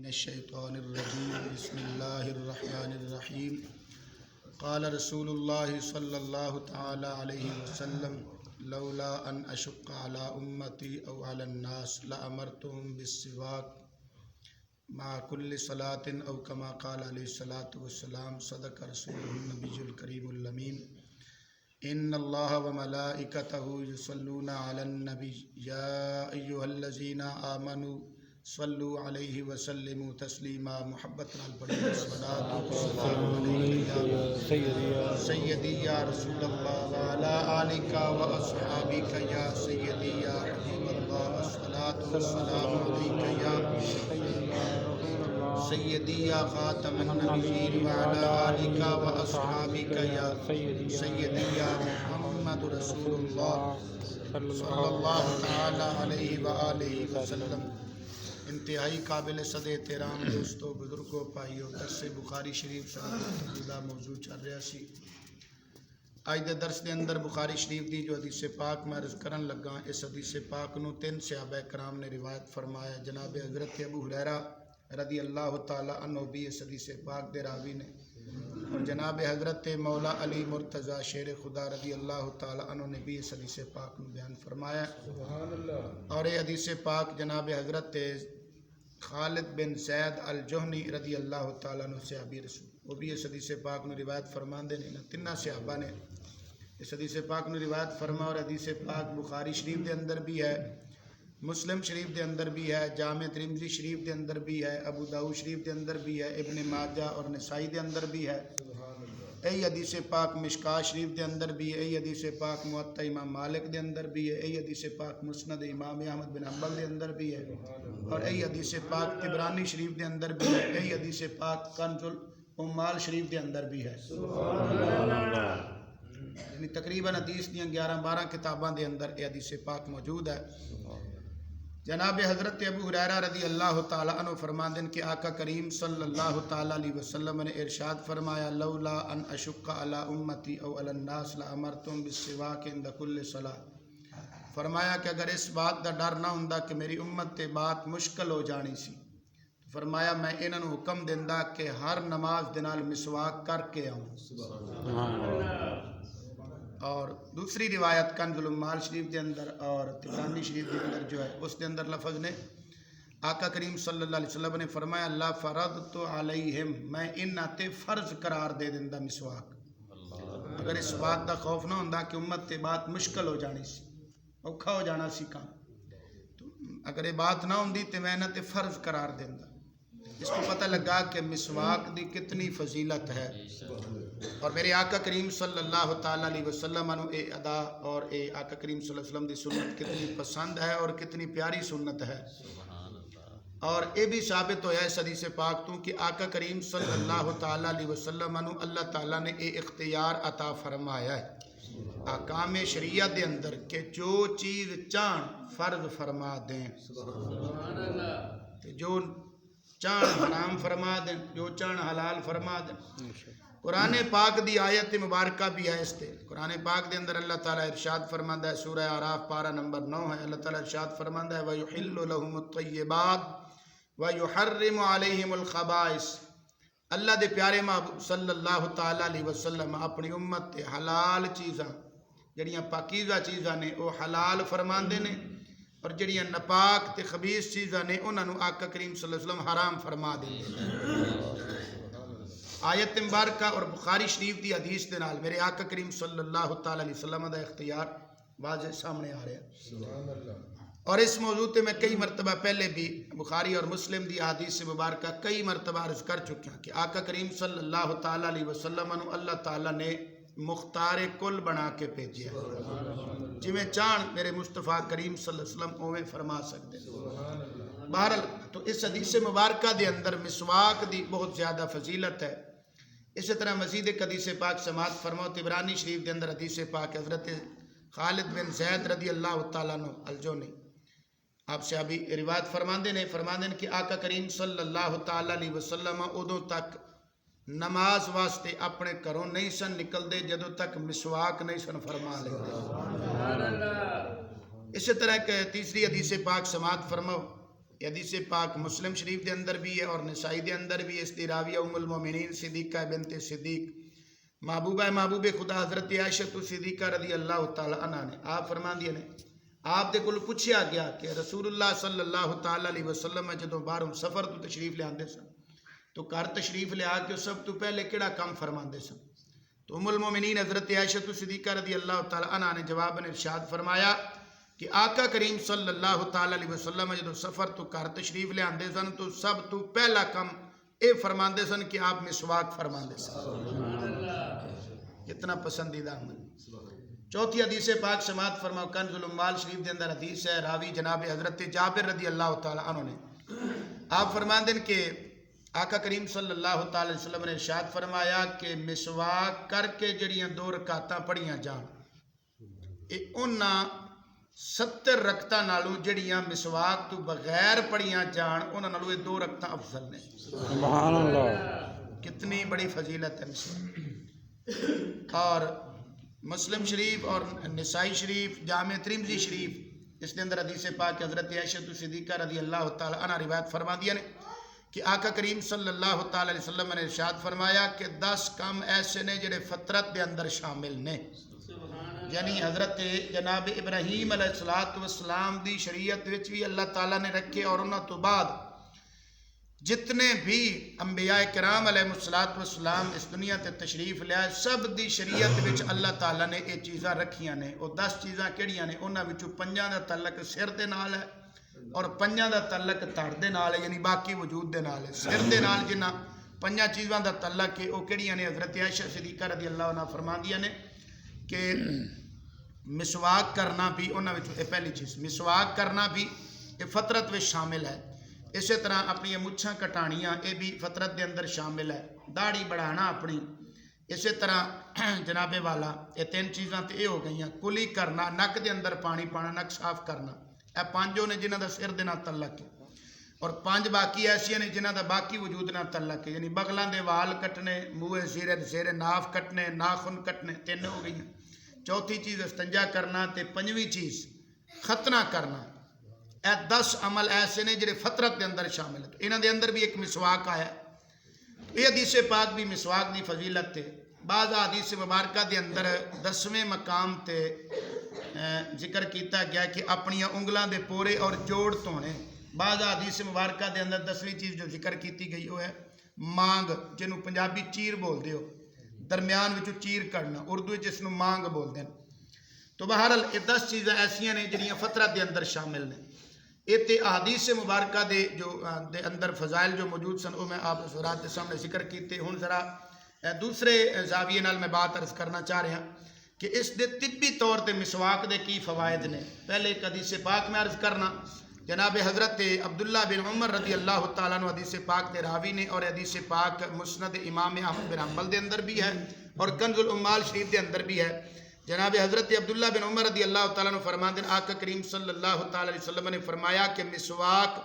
الشیطان الرجیم بسم اللہ الرحمن الرحیم قال رسول اللہ صلی اللہ تعالی علیہ وسلم لولا ان اشق علی امتی او علی الناس لامرتهم بالسواک مع كل صلاة او کما قال علیہ الصلاۃ والسلام صدق رسول النبی الکریم الامین ان اللہ وملائکتہ یصلون علی النبی یا ایھا الذین آمنوا صلوا علیہ وسلموا تسلیما محبت نال پڑھیں الصلاۃ والسلام علیک یا سیدی یا رسول اللہ وعلی آلک واصحابک یا سیدی یا حبیب اللہ الصلاۃ والسلام علیک یا سیدی یا خاتم النبیین وعلی آلک واصحابک یا سیدی یا محمد رسول اللہ صلی اللہ تعالی علیہ وآلہ وسلم۔ انتہائی قابل صد احترام دوستو بزرگوں پائیو درس بخاری شریف طویلہ موضوع چل رہا سی۔ آج دے درس دے اندر بخاری شریف دی جو حدیث پاک میں عرض کرن لگا، اس حدیث پاک نو 3 صحابہ کرام نے روایت فرمایا۔ جناب حضرت ابو ہریرہ رضی اللہ تعالی عنہ بھی اس حدیث پاک دے راوی نے، اور جناب حضرت مولا علی مرتضی شیر خدا رضی اللہ تعالی عنہ نے بھی اس حدیث پاک نو بیان فرمایا۔ اور یہ حدیث پاک جناب حضرت خالد بن زید الجہنی رضی اللہ تعالیٰ عنہ صحابی رسول، وہ بھی اس حدیث پاک نو روایت فرماندے نے۔ تینہ صحابہ نے اس حدیث پاک نو روایت فرما، اور حدیث پاک بخاری شریف دے اندر بھی ہے، مسلم شریف دے اندر بھی ہے، جامع ترمذی شریف دے اندر بھی ہے، ابو داؤد شریف دے اندر بھی ہے، ابن ماجہ اور نسائی دے اندر بھی ہے۔ ای حدیث پاک مشکاہ شریف دے اندر بھی ہے، ای حدیث پاک موطا امام مالک دے اندر بھی ہے، ای حدیث پاک مسند امام احمد بن حنبل دے اندر بھی ہے، اور ای حدیث پاک طبرانی شریف دے اندر بھی ہے، ای حدیث پاک کنز الامال شریف دے اندر بھی ہے۔ یعنی تقریباً حدیث دیاں 11-12 کتاباں دے اندر یہ حدیث پاک موجود ہے۔ جناب حضرت ابو ہریرہ رضی اللہ تعالی عنہ فرماندن کہ آقا کریم صلی اللہ تعالی علیہ وسلم نے ارشاد فرمایا، لولا ان اشق علی امتی او علی الناس لامرتهم بالسواک عند كل صلاۃ۔ فرمایا کہ اگر اس بات دا ڈر نہ ہوندا کہ میری امت تے بات مشکل ہو جانی سی، فرمایا میں انہاں نوں حکم دیندا کہ ہر نماز دے نال مسواک کر کے آؤں۔ اور دوسری روایت کنز الامال شریف دے اندر اور طبرانی شریف دے اندر جو ہے، اس دے اندر لفظ نے آقا کریم صلی اللہ علیہ وسلم نے فرمایا، اللہ فرضت علیہم، میں انہاں تے فرض قرار دے دیندا مسواک۔ اگر اس بات دا خوف نہ ہوندا کہ امت تے بات مشکل ہو جانی سی، اوکھا ہو جانا سی کام، تو اگر یہ بات نہ ہوندی تے میں انہاں تے فرض قرار دیندا۔ اس کو پتہ لگا کہ مسواک دی کتنی فضیلت ہے، اور میرے آقا کریم صلی اللہ تعالیٰ علیہ وسلم انہوں اے ادا اور اے آقا کریم صلی اللہ علیہ وسلم دی سنت کتنی پسند ہے اور کتنی پیاری سنت ہے۔ اور اے بھی ثابت ہویا ہے حدیث پاک تو کہ آقا کریم صلی اللہ تعالیٰ علیہ وسلم انہوں اللہ تعالیٰ نے اے اختیار عطا فرمایا ہے احکام شریعت دے اندر کہ جو چیز چاہن فرض فرما دیں، جو چاہن حرام فرما دیں، جو چاہن حلال فرما دیں۔ قرآن پاک دی آیت مبارکہ بھی ہے اس تے۔ قرآن پاک دے اندر اللہ تعالیٰ ارشاد فرماندہ ہے، سورہ اعراف پارہ نمبر 9 ہے، اللہ تعالیٰ ارشاد فرماندہ ہے وَيُحِلُّ لَهُمُ الطَّيِّبَاتِ وَيُحَرِّمُ عَلَيْهِمُ الْخَبَائِثَ۔ اللہ دے پیارے محبوب صلی اللہ تعالیٰ علیہ وسلم اپنی امت تے حلال چیزاں جڑیاں پاکیزہ چیزاں نے وہ حلال فرماندے نے، اور جڑیاں ناپاک تے خبیث چیزاں نے انہاں نوں آقا کریم صلی اللہ علیہ وسلم حرام فرما دے۔ آیت مبارکہ اور بخاری شریف دی حدیث دے نال میرے آقا کریم صلی اللہ تعالی علیہ وسلم دا اختیار واضح سامنے آ رہا ہے۔ اور اس موضوع تے میں کئی مرتبہ پہلے بھی بخاری اور مسلم دی حدیث مبارکہ کئی مرتبہ عرض کر چکا کہ آقا کریم صلی اللہ تعالی علیہ وسلم نو اللہ تعالی نے مختار کل بنا کے بھیجیا، جویں چاہن میرے مصطفیٰ کریم صلی اللہ علیہ وسلم اویں فرما سکتے ہیں۔ بہرحال تو اس حدیث مبارکہ دے اندر مسواک دی بہت زیادہ فضیلت ہے۔ اسی طرح مزید ایک حدیث پاک سماعت فرماؤ، طبرانی شریف دے اندر حدیث پاک حضرت خالد بن زید رضی اللہ تعالیٰ عنہ الجہنی آپ سے ابھی روایت فرماندے نے کہ آقا کریم صلی اللہ تعالیٰ علیہ وسلم ادوں تک نماز واسطے اپنے گھروں نہیں سن نکل دے جدوں تک مسواک نہیں سن فرما لے۔ اسی طرح کہ تیسری حدیث پاک سماعت فرماؤ، یہ حدیث پاک مسلم شریف دے اندر بھی ہے اور نسائی دے اندر بھی ہے. اس دی راویہ ام المومنین صدیقہ بنت صدیق محبوب خدا حضرت عائشہ صدیقہ رضی اللہ تعالی عنہ نے آپ فرماندی نے آپ دے کول پوچھیا گیا کہ رسول اللہ صلی اللہ تعالی علیہ وسلم جدوں باہروں سفر تو تشریف لے آندے سن تو گھر تشریف لے آ کے سب تو پہلے کیڑا کام فرماندے سن؟ تو ام المومنین حضرت عائشہ صدیقہ رضی اللہ تعالی عنہ نے جواب میں ارشاد فرمایا کہ آقا کریم صلی اللہ تعالی علیہ وسلم جدوں سفر تو گھر تشریف لے آندے سن تو سب تو پہلا کام اے فرماندے سن کہ آپ مسواک فرماندے سن. کتنا پسندیدہ عمل. چوتھی حدیث پاک سماعت فرماؤ. کنز الاموال شریف دے اندر حدیث ہے. راوی جناب حضرت جابر رضی اللہ تعالی عنہ نے آپ فرماندے کہ آقا کریم صلی اللہ تعالی وسلم نے ارشاد فرمایا کہ مسواک کر کے جڑیاں 2 رکعتاں پڑھیاں جان انہاں 70 رکعتاں نالوں جڑیاں مسواک تو بغیر پڑھیاں جان انہاں نالوں 2 رکعتاں افضل نے. سبحان اللہ. کتنی بڑی فضیلت ہے مسواک. اور مسلم شریف اور نسائی شریف جامع ترمذی شریف اس کے اندر حدیث پاک حضرت عائشہ صدیقہ رضی اللہ تعالی عنہ روایت فرما دیا نے کہ آقا کریم صلی اللہ تعالی علیہ وسلم نے ارشاد فرمایا کہ 10 کام ایسے نے جڑے فطرت دے اندر شامل نے. یعنی حضرت جناب ابراہیم علیہ السلام دی شریعت وچ بھی اللہ تعالیٰ نے رکھے اور انہاں تو بعد جتنے بھی انبیاء کرام علیہ السلام اس دنیا تے تشریف لیا سب دی شریعت وچ اللہ تعالیٰ نے یہ چیزاں رکھیاں نے. وہ 10 چیزاں کیڑیاں نے؟ انہاں وچوں 5 دا تعلق سر دے نال ہے اور 5 دا تعلق تڑ دے نال ہے یعنی باقی وجود دے نال ہے. سر دے نال جنہ 5 چیزاں دا تعلق ہے وہ کیڑیاں نے؟ حضرت عائشہ صدیقہ رضی اللہ عنہ فرماندیاں نے کہ مسواک کرنا بھی انہاں وچوں پہلی چیز مسواک کرنا بھی یہ فطرت وچ شامل ہے. اسی طرح اپنی مچھاں کٹانیاں یہ بھی فطرت دے اندر شامل ہے. داڑھی بڑھانا اپنی اسی طرح جناب والا یہ 3 چیزاں تو یہ ہو گئی ہیں. کلی کرنا نک دے اندر پانی پانا نک صاف کرنا یہ 5 نے جنہ دا سر دے نال تعلق ہے اور 5 باقی ایسیاں نے جنہ دا باقی وجود نال تعلق ہے یعنی بغلاں دے وال کٹنے منہ زیر ناف کٹنے ناخن کٹنے 3 ہو گئی ہیں. چوتھی چیز استنجا کرنا تے 5ویں چیز ختنہ کرنا. اے 10 عمل ایسے نے جڑے فطرت دے اندر شامل ہیں. انہاں دے اندر بھی ایک مسواک آیا. یہ حدیث پاک بھی مسواک دی فضیلت تے بعض حدیث مبارکہ دے اندر 10ویں مقام تے ذکر کیتا گیا کہ اپنی انگلاں دے پورے اور جوڑ دھونے. بعض حدیث مبارکہ دے اندر 10ویں چیز جو ذکر کیتی گئی وہ ہے مانگ جنوں پنجابی چیر بول دے ہو درمیان وچوں چیر کرنا اردو جس نوں مانگ بول دیں. تو بہرحال یہ 10 چیزیں ایسیاں نے جڑیاں فطرت دے اندر شامل نے. یہ احادیث مبارکہ دے جو دے اندر فضائل جو موجود سن وہ میں آپ حضرات کے سامنے ذکر کیتے. ہن ذرا دوسرے زاویے نال میں بات عرض کرنا چاہ رہا کہ اس دے طبی طور تے مسواک دے کی فوائد نے. پہلے ایک حدیث پاک میں عرض کرنا. جناب حضرت عبداللہ بن عمر رضی اللہ تعالیٰ عنہ حدیث پاک دے راوی نے اور حدیث پاک مسند امام احمد بن حنبل دے اندر بھی ہے اور کنز الاموال شریف دے اندر بھی ہے. جناب حضرت عبداللہ بن عمر رضی اللہ تعالیٰ عنہ فرماندے ہیں آقا کریم صلی اللہ تعالیٰ علیہ وسلم نے فرمایا کہ مسواک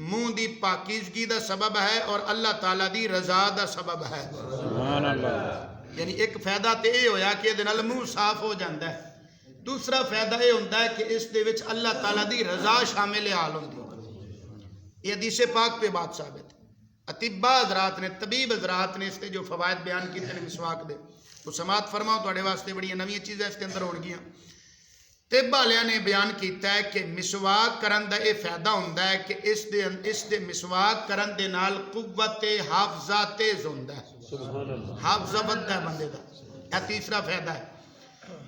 منہ دی پاکیزگی دا سبب ہے اور اللہ تعالیٰ دی رضا دا سبب ہے. سبحان اللہ. یعنی ایک فائدہ تے یہ ہویا کہ دے نال منہ صاف ہو جاندا ہے. دوسرا فائدہ یہ ہوتا ہے کہ اس دے وچ اللہ تعالیٰ دی رضا شامل حال ہوندی ہے. یہ حدیث پاک پہ بات ثابت ہے. اطباء حضرات نے طبیب حضرات نے اس کے جو فوائد بیان کیتے ہیں مسواک دے تو سماعت فرماؤ تواڈے واسطے بڑی نویں چیزیں اس کے اندر ہون گیاں. طب والیاں نے بیان کیتا ہے کہ مسواک کرن دا یہ فائدہ ہوندا ہے کہ اس دے مسواک کرن دے نال قوت حافظہ تیز ہوندا ہے. سبحان اللہ. حافظہ بنتا ہے بندے دا. یہ تیسرا فائدہ ہے.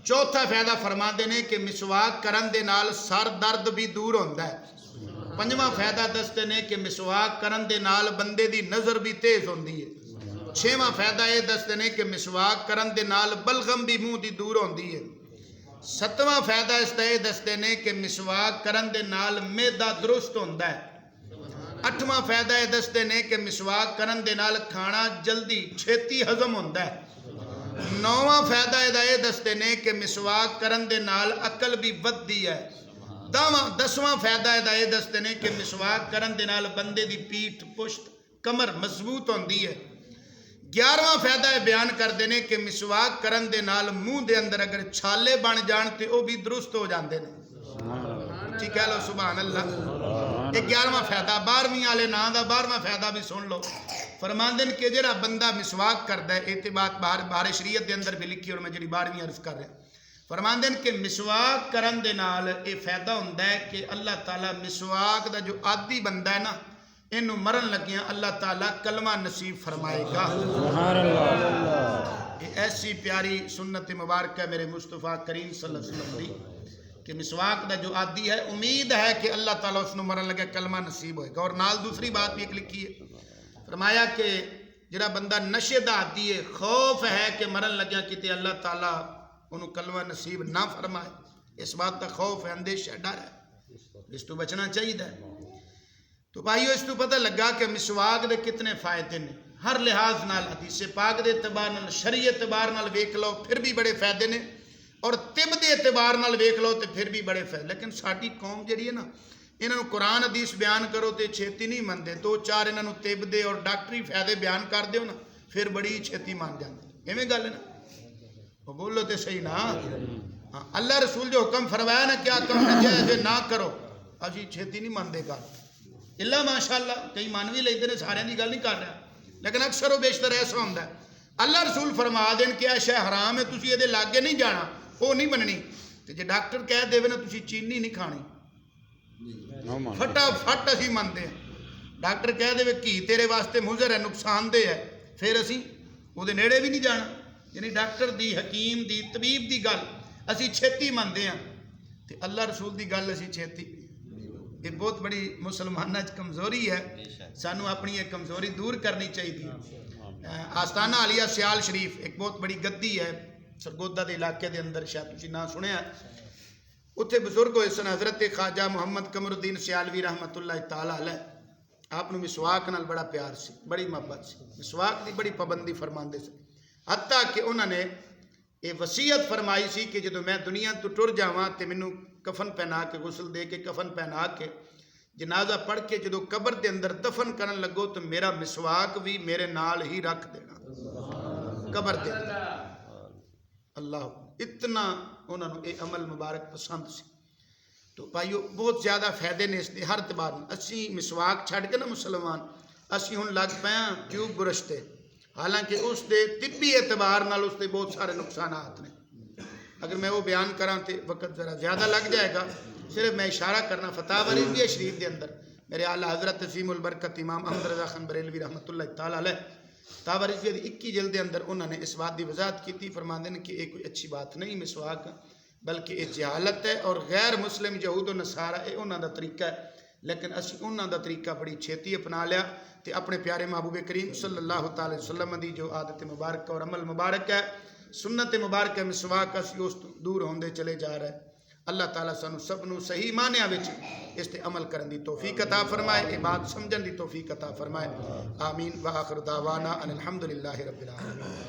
چوتھا فائدہ فرماندے نے کہ مسواک کرن دے نال سر درد بھی دور ہوندا ہے. پنجواں فائدہ دستے نے کہ مسواک کرن دے نال بندے دی نظر بھی تیز ہوندی ہے. چھواں فائدہ یہ دستے نے کہ مسواک کرن دے نال بلغم بھی منہ دی دور ہوندی ہے. ستواں فائدہ اس دا یہ دستے نے کہ مسواک کرن دے نال معدہ درست ہوندا ہے. اٹھواں فائدہ یہ دستے نے کہ مسواک کرن دے نال کھانا جلدی چھیتی ہضم ہوندا ہے. نواں فائدہ یہ دستے نے کہ مسواک کرن دے نال عقل بھی ودی ہے. دسواں فائدہ یہ دستے نے کہ مسواک کرن دے نال بندے دی پیٹھ پشت کمر مضبوط ہوندی ہے. 11واں فائدہ یہ بیان کر دینے کہ مسواک کرن دے نال منہ دے اندر اگر چھالے بن جان تے وہ بھی درست ہو جاندے نے. ٹھیک ہے لو سبحان اللہ. یہ 11واں فائدہ 12ویں والے نا دا 12واں فائدہ بھی سن لو. فرماندے نے کہ جڑا بندہ مسواک کردا ہے، یہ بات بار شریعت دے اندر بھی لکھی اور میں جڑی 12ویں عرض کر رہا. فرماندے نے کہ مسواک کرن دے نال یہ فائدہ ہوندا ہے کہ اللہ تعالیٰ مسواک دا جو عادی بندہ ہے نا، اینو مرن لگیاں اللہ تعالیٰ کلمہ نصیب فرمائے گا. سبحان اللہ. یہ ایسی پیاری سنت مبارکہ میرے مصطفیٰ کریم صلی اللہ علیہ وسلم دی کہ مسواک دا جو عادی ہے امید ہے کہ اللہ تعالیٰ اس نو مرن لگے کلمہ نصیب ہوئے گا. اور نال دوسری بات بھی ایک لکھی ہے، فرمایا کہ جڑا بندہ نشے دا عادی ہے، خوف ہے کہ مرن لگیا کتے اللہ تعالیٰ انہوں کلمہ نصیب نہ فرمائے، اس بات کا خوف ہے، اندیشہ، ڈر ہے، اس تو بچنا چاہیے. تو بھائیو اس تو پتہ لگا کہ مسواک دے کتنے فائدے نے، ہر لحاظ نال حدیث پاک دے اعتبار نال، شرعی اعتبار نال ویکھ لو پھر بھی بڑے فائدے نے، اور طب دے اعتبار نال ویکھ لو تے پھر بھی بڑے فائدے. لیکن ساڈی قوم جڑی ہے نا، انہوں قرآن حدیث بیان کرو تے چھتی نہیں مندے، 2-4 انہوں طب دے اور ڈاکٹری فائدے بیان کر دیو نا پھر بڑی چھتی مان جاندے. ایویں گل ہے نا، وہ بولو تے صحیح نا. ہاں اللہ رسول جو حکم فرمایا نا کیا کم نجائز نہ کرو، اسی چھتی نہیں مندے گا. اللہ ماشاءاللہ کئی مانوی لیتے نے، سارے دی گل نہیں کر رہا، لیکن اکثر و بیشتر ایسا ہوتا ہے. اللہ رسول فرما دین کہ شے حرام ہے، تسی یہ لاگے نہیں جانا، وہ نہیں مننی. تے جے ڈاکٹر کہہ دے نا تسی چینی نہیں کھانی، فٹافٹ اسی منتے ہیں. ڈاکٹر کہہ دے گھی تیرے واسطے مضر ہے، نقصان دہ ہے، پھر اسی وہ نیڑے بھی نہیں جانا. یعنی ڈاکٹر دی، حکیم دی، طبیب دی گل اسی چھتی منتے ہیں، تے اللہ رسول دی گل اسی چھتی. یہ بہت بڑی مسلمانہ کمزوری ہے، سانو اپنی یہ کمزوری دور کرنی چاہیے. آستانہ عالیہ سیال شریف ایک بہت بڑی گدی ہے سرگودا دے علاقے دے اندر، شاید تسی نہ سنیا. اتھے بزرگ ہوئے سن حضرت خواجہ محمد قمر الدین سیالوی رحمت اللہ تعالیٰ علیہ. آپ نے مسواک نال بڑا پیار سی، بڑی محبت سی، مسواک دی بڑی پابندی فرماندے سے، حتیٰ کہ انہوں نے یہ وصیت فرمائی سی کہ جدو میں دنیا تو ٹر جاواں تے مینوں کفن پہنا کے، غسل دے کے کفن پہنا کے، جنازہ پڑھ کے جدو قبر دے اندر دفن کرن لگو تو میرا مسواک بھی میرے نال ہی رکھ دینا قبر دے اندر. اللہ اتنا انہوں نے یہ عمل مبارک پسند سی. تو بھائیو بہت زیادہ فائدے نے اس دے ہر اعتبار. اسی مسواک چھڑ کے نا مسلمان اسی ہن لگ پیاں ٹیوب برش تے، حالانکہ اس دے طبی اعتبار نال اس دے بہت سارے نقصانات نے. اگر میں وہ بیان کراں تے وقت ذرا زیادہ لگ جائے گا، صرف میں اشارہ کرنا فتاوی رضویہ شریف دے اندر میرے اعلیٰ حضرت عظیم البرکت امام احمد رضا خان بریلوی رحمۃ اللہ تعالیٰ علیہ فتاوی رضویہ دی 21 جلد دے اندر انہوں نے اس بات دی وضاحت کی تھی. فرماندے نے کہ یہ کوئی اچھی بات نہیں مسواک، بلکہ یہ جہالت ہے، اور غیر مسلم یہود و نصارہ یہ انہوں دا طریقہ ہے. لیکن اسی انہوں دا طریقہ بڑی چھیتی اپنا لیا تے اپنے پیارے محبوب کریم صلی اللہ تعالی وسلم دی جو عادت مبارک اور عمل مبارک ہے، سنت مبارک ہے مسواک، اسی اس دور ہوندے چلے جا رہے. اللہ تعالیٰ سانو سب نو صحیح معنیٰ وچ اس تے عمل کرن دی توفیق عطا فرمائے، یہ بات سمجھن دی توفیق عطا فرمائے. آمین. وآخر دعوانا ان الحمدللہ رب العالمین.